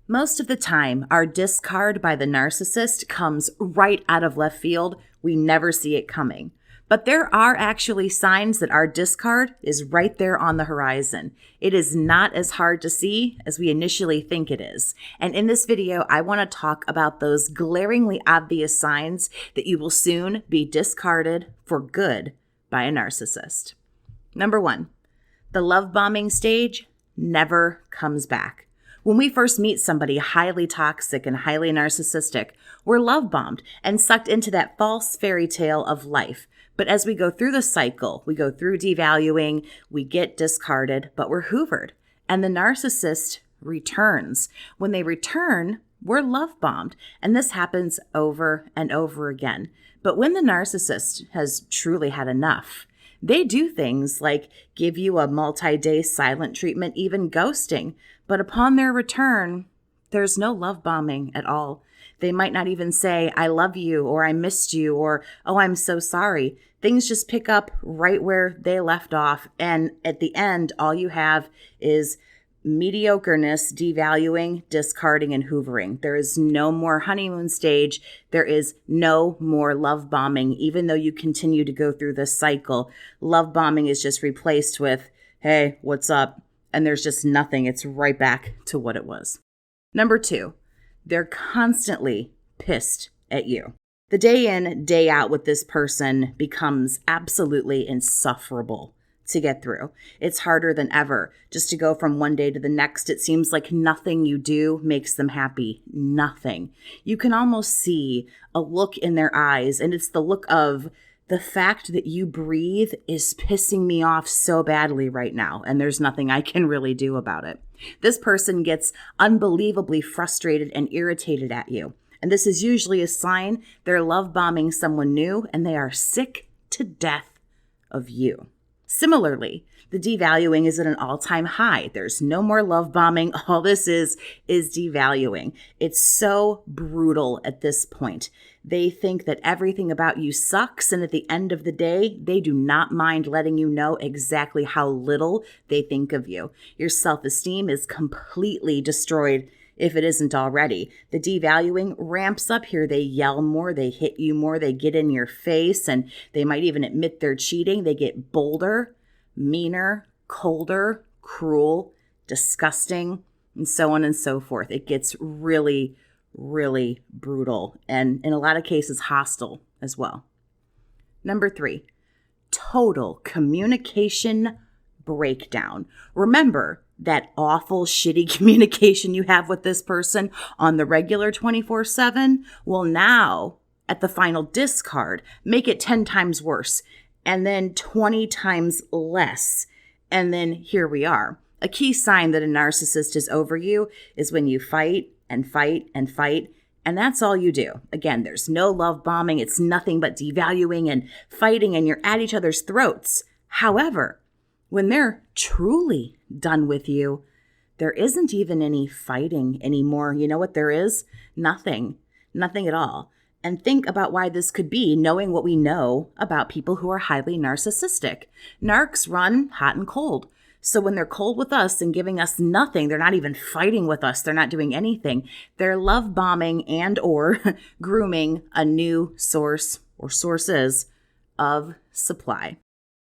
Most of the time, our discard by the narcissist comes right out of left field. We never see it coming. But there are actually signs that our discard is right there on the horizon. It is not as hard to see as we initially think it is. And in this video, I want to talk about those glaringly obvious signs that you will soon be discarded for good by a narcissist. Number 1, the love bombing stage never comes back. When we first meet somebody highly toxic and highly narcissistic, we're love bombed and sucked into that false fairy tale of life. But as we go through the cycle, we go through devaluing, we get discarded, but we're hoovered. And the narcissist returns. When they return, we're love bombed. And this happens over and over again. But when the narcissist has truly had enough, they do things like give you a multi-day silent treatment, even ghosting. But upon their return, there's no love bombing at all. They might not even say, I love you, or I missed you, or, oh, I'm so sorry. Things just pick up right where they left off. And at the end, all you have is mediocreness, devaluing, discarding, and hoovering. There is no more honeymoon stage. There is no more love bombing. Even though you continue to go through this cycle, love bombing is just replaced with, hey, what's up? And there's just nothing. It's right back to what it was. Number 2, they're constantly pissed at you. The day in, day out with this person becomes absolutely insufferable to get through. It's harder than ever just to go from one day to the next. It seems like nothing you do makes them happy. Nothing. You can almost see a look in their eyes, and it's the look of the fact that you breathe is pissing me off so badly right now, and there's nothing I can really do about it. This person gets unbelievably frustrated and irritated at you, and this is usually a sign they're love bombing someone new, and they are sick to death of you. Similarly, the devaluing is at an all-time high. There's no more love bombing. All this is devaluing. It's so brutal at this point. They think that everything about you sucks, and at the end of the day, they do not mind letting you know exactly how little they think of you. Your self-esteem is completely destroyed if it isn't already. The devaluing ramps up here. They yell more, they hit you more, they get in your face, and they might even admit they're cheating. They get bolder, meaner, colder, cruel, disgusting, and so on and so forth. It gets really, really brutal, and in a lot of cases, hostile as well. Number 3, total communication breakdown. Remember that awful, shitty communication you have with this person on the regular 24/7? Well, now at the final discard, make it 10 times worse, and then 20 times less. And then here we are. A key sign that a narcissist is over you is when you fight and fight and fight, and that's all you do. Again, there's no love bombing. It's nothing but devaluing and fighting, and you're at each other's throats. However, when they're truly done with you, there isn't even any fighting anymore. You know what there is? Nothing. Nothing at all. And think about why this could be, knowing what we know about people who are highly narcissistic. Narcs run hot and cold. So when they're cold with us and giving us nothing, they're not even fighting with us. They're not doing anything. They're love bombing and or grooming a new source or sources of supply.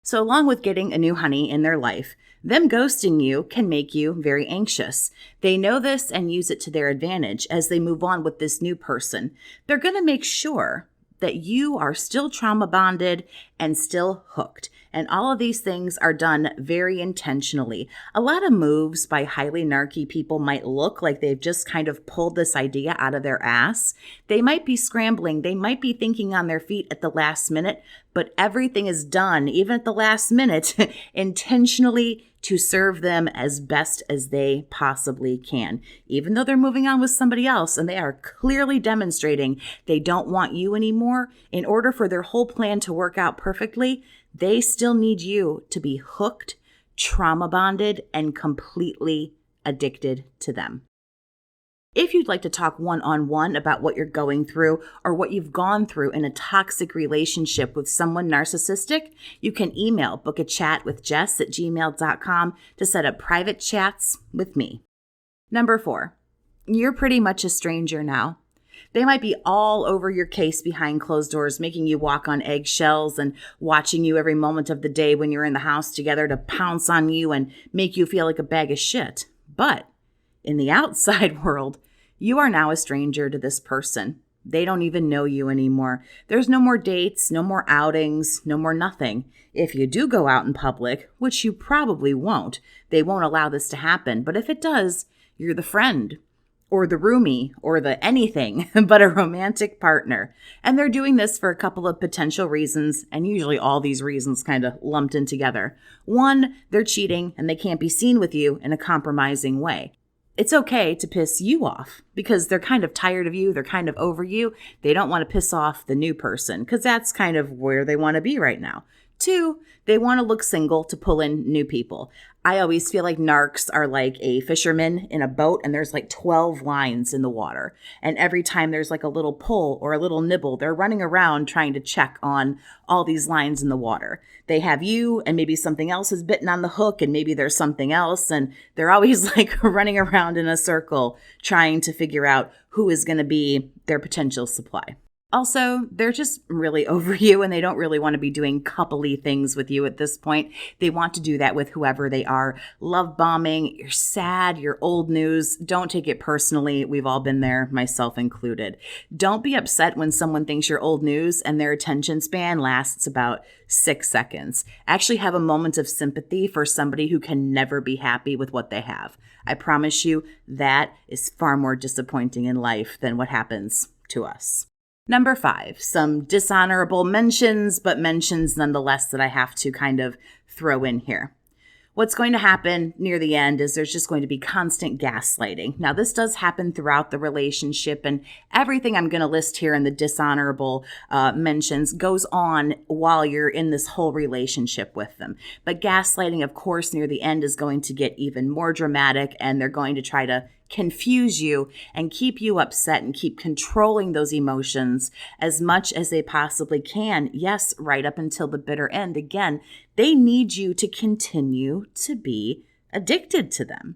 So along with getting a new honey in their life, them ghosting you can make you very anxious. They know this and use it to their advantage as they move on with this new person. They're going to make sure that you are still trauma bonded and still hooked. And all of these things are done very intentionally. A lot of moves by highly narky people might look like they've just kind of pulled this idea out of their ass. They might be scrambling. They might be thinking on their feet at the last minute, but everything is done, even at the last minute, intentionally to serve them as best as they possibly can. Even though they're moving on with somebody else and they are clearly demonstrating they don't want you anymore, in order for their whole plan to work out perfectly, they still need you to be hooked, trauma bonded, and completely addicted to them. If you'd like to talk one-on-one about what you're going through or what you've gone through in a toxic relationship with someone narcissistic, you can email BookAChatWithJess@gmail.com to set up private chats with me. Number 4, you're pretty much a stranger now. They might be all over your case behind closed doors, making you walk on eggshells and watching you every moment of the day when you're in the house together to pounce on you and make you feel like a bag of shit. But in the outside world, you are now a stranger to this person. They don't even know you anymore. There's no more dates, no more outings, no more nothing. If you do go out in public, which you probably won't, they won't allow this to happen. But if it does, you're the friend or the roomie or the anything but a romantic partner. And they're doing this for a couple of potential reasons, and usually all these reasons kind of lumped in together. One, they're cheating and they can't be seen with you in a compromising way. It's okay to piss you off because they're kind of tired of you. They're kind of over you. They don't want to piss off the new person because that's kind of where they want to be right now. Two, they want to look single to pull in new people. I always feel like narcs are like a fisherman in a boat and there's like 12 lines in the water. And every time there's like a little pull or a little nibble, they're running around trying to check on all these lines in the water. They have you and maybe something else is bitten on the hook and maybe there's something else. And they're always like running around in a circle trying to figure out who is going to be their potential supply. Also, they're just really over you and they don't really want to be doing coupley things with you at this point. They want to do that with whoever they are. Love bombing, you're sad, you're old news. Don't take it personally. We've all been there, myself included. Don't be upset when someone thinks you're old news and their attention span lasts about 6 seconds. Actually have a moment of sympathy for somebody who can never be happy with what they have. I promise you that is far more disappointing in life than what happens to us. Number 5, some dishonorable mentions, but mentions nonetheless that I have to kind of throw in here. What's going to happen near the end is there's just going to be constant gaslighting. Now, this does happen throughout the relationship, and everything I'm going to list here in the dishonorable mentions goes on while you're in this whole relationship with them. But gaslighting, of course, near the end is going to get even more dramatic, and they're going to try to confuse you and keep you upset and keep controlling those emotions as much as they possibly can. Yes, right up until the bitter end. Again, they need you to continue to be addicted to them.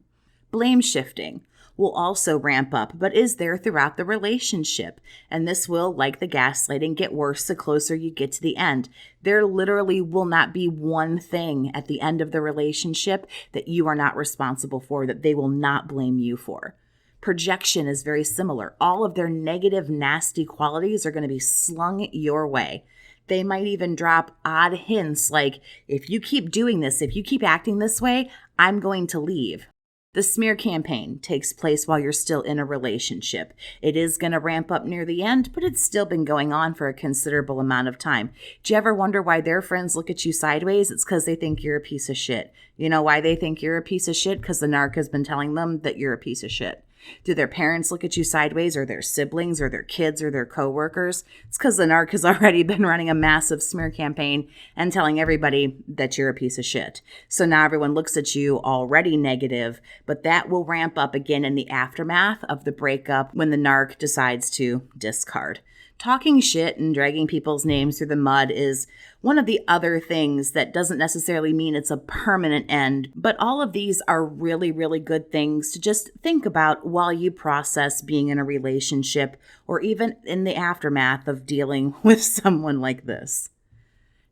Blame shifting will also ramp up, but is there throughout the relationship. And this will, like the gaslighting, get worse the closer you get to the end. There literally will not be one thing at the end of the relationship that you are not responsible for, that they will not blame you for. Projection is very similar. All of their negative, nasty qualities are going to be slung your way. They might even drop odd hints like, if you keep doing this, if you keep acting this way, I'm going to leave. The smear campaign takes place while you're still in a relationship. It is going to ramp up near the end, but it's still been going on for a considerable amount of time. Do you ever wonder why their friends look at you sideways? It's because they think you're a piece of shit. You know why they think you're a piece of shit? Because the narc has been telling them that you're a piece of shit. Do their parents look at you sideways, or their siblings, or their kids, or their coworkers? It's because the narc has already been running a massive smear campaign and telling everybody that you're a piece of shit. So now everyone looks at you already negative, but that will ramp up again in the aftermath of the breakup when the narc decides to discard. Talking shit and dragging people's names through the mud is one of the other things that doesn't necessarily mean it's a permanent end, but all of these are really, really good things to just think about while you process being in a relationship or even in the aftermath of dealing with someone like this.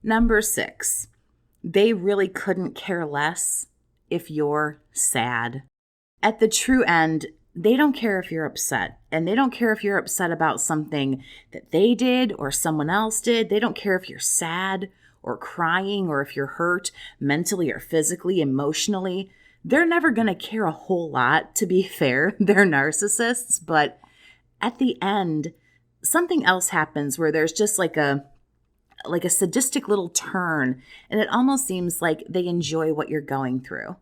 Number 6, they really couldn't care less if you're sad. At the true end, they don't care if you're upset, and they don't care if you're upset about something that they did or someone else did. They don't care if you're sad or crying or if you're hurt mentally or physically, emotionally. They're never going to care a whole lot, to be fair. They're narcissists, but at the end, something else happens where there's just like a sadistic little turn, and it almost seems like they enjoy what you're going through.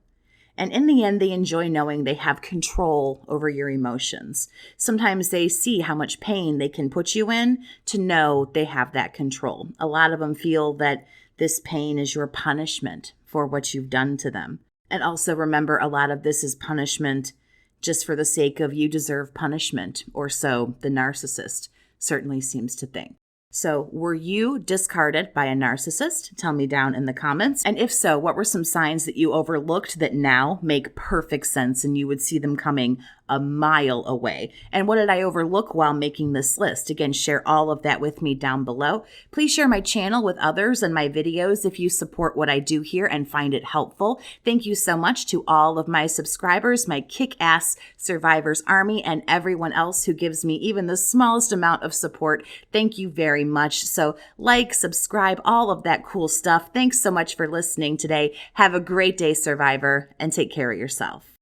And in the end, they enjoy knowing they have control over your emotions. Sometimes they see how much pain they can put you in to know they have that control. A lot of them feel that this pain is your punishment for what you've done to them. And also remember, a lot of this is punishment just for the sake of you deserve punishment, or so the narcissist certainly seems to think. So, were you discarded by a narcissist? Tell me down in the comments. And if so, what were some signs that you overlooked that now make perfect sense and you would see them coming a mile away? And what did I overlook while making this list? Again, share all of that with me down below. Please share my channel with others and my videos if you support what I do here and find it helpful. Thank you so much to all of my subscribers, my kick-ass survivors army, and everyone else who gives me even the smallest amount of support. Thank you very much. So like, subscribe, all of that cool stuff. Thanks so much for listening today. Have a great day, survivor, and take care of yourself.